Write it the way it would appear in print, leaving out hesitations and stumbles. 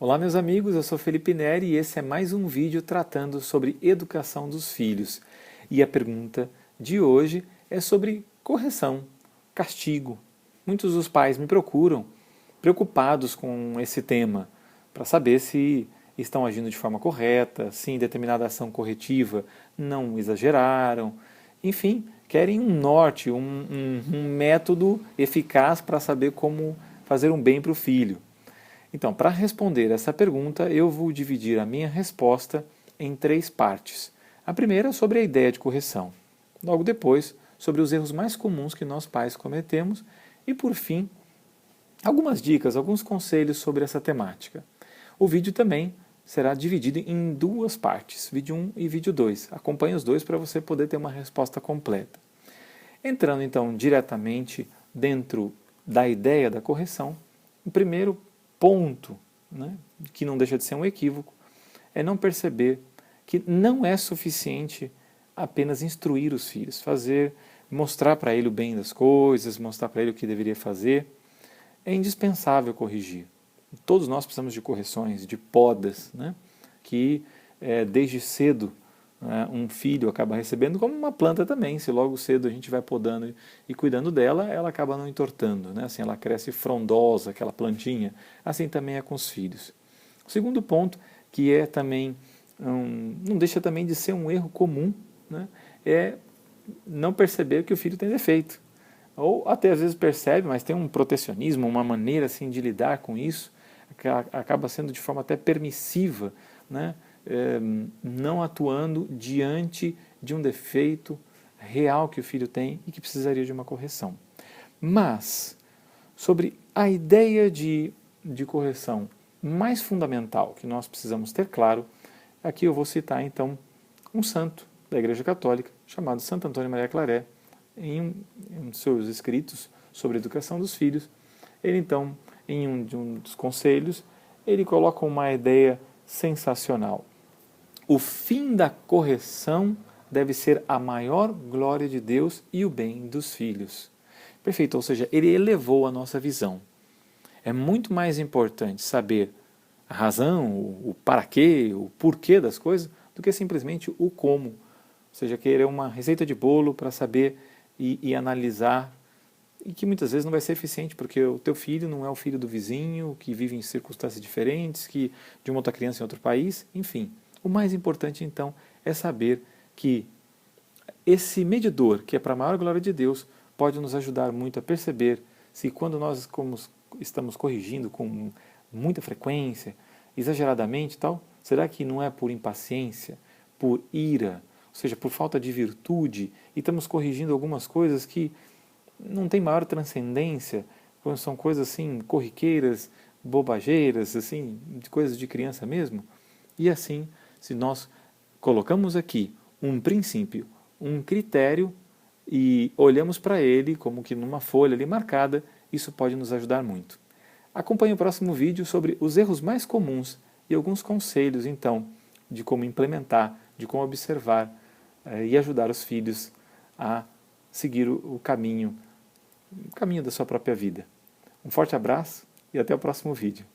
Olá meus amigos, eu sou Felipe Neri e esse é mais um vídeo tratando sobre educação dos filhos. E a pergunta de hoje é sobre correção, castigo. Muitos dos pais me procuram preocupados com esse tema, para saber se estão agindo de forma correta, se em determinada ação corretiva não exageraram, enfim, querem um norte, um método eficaz para saber como fazer um bem para o filho. Então, para responder essa pergunta, eu vou dividir a minha resposta em três partes. A primeira sobre a ideia de correção. Logo depois, sobre os erros mais comuns que nós pais cometemos. E, por fim, algumas dicas, alguns conselhos sobre essa temática. O vídeo também será dividido em duas partes, vídeo 1 e vídeo 2. Acompanhe os dois para você poder ter uma resposta completa. Entrando, então, diretamente dentro da ideia da correção, o primeiro ponto, né, que não deixa de ser um equívoco, é não perceber que não é suficiente apenas instruir os filhos, mostrar para ele o bem das coisas, mostrar para ele o que deveria fazer. É indispensável corrigir. Todos nós precisamos de correções, de podas, né, que desde cedo um filho acaba recebendo, como uma planta também. Se logo cedo a gente vai podando e cuidando dela, ela acaba não entortando, né? Assim, ela cresce frondosa, aquela plantinha. Assim também é com os filhos. O segundo ponto, que é também não deixa também de ser um erro comum, né? É não perceber que o filho tem defeito. Ou até às vezes percebe, mas tem um protecionismo, uma maneira assim de lidar com isso, que acaba sendo de forma até permissiva, né? Não atuando diante de um defeito real que o filho tem e que precisaria de uma correção. Mas, sobre a ideia de correção mais fundamental que nós precisamos ter claro, aqui eu vou citar então um santo da Igreja Católica, chamado Santo Antônio Maria Claret, em seus escritos sobre a educação dos filhos. Ele então, em um dos conselhos, ele coloca uma ideia sensacional. O fim da correção deve ser a maior glória de Deus e o bem dos filhos. Perfeito, ou seja, ele elevou a nossa visão. É muito mais importante saber a razão, o para quê, o porquê das coisas, do que simplesmente o como. Ou seja, querer uma receita de bolo para saber e analisar, e que muitas vezes não vai ser eficiente, porque o teu filho não é o filho do vizinho, que vive em circunstâncias diferentes, que de uma outra criança em outro país, enfim. O mais importante, então, é saber que esse medidor, que é para a maior glória de Deus, pode nos ajudar muito a perceber se quando nós estamos corrigindo com muita frequência, exageradamente e tal, será que não é por impaciência, por ira, ou seja, por falta de virtude, e estamos corrigindo algumas coisas que não têm maior transcendência, são coisas assim corriqueiras, bobageiras, assim, de coisas de criança mesmo? E assim, se nós colocamos aqui um princípio, um critério e olhamos para ele como que numa folha ali marcada, isso pode nos ajudar muito. Acompanhe o próximo vídeo sobre os erros mais comuns e alguns conselhos, então, de como implementar, de como observar e ajudar os filhos a seguir o caminho da sua própria vida. Um forte abraço e até o próximo vídeo.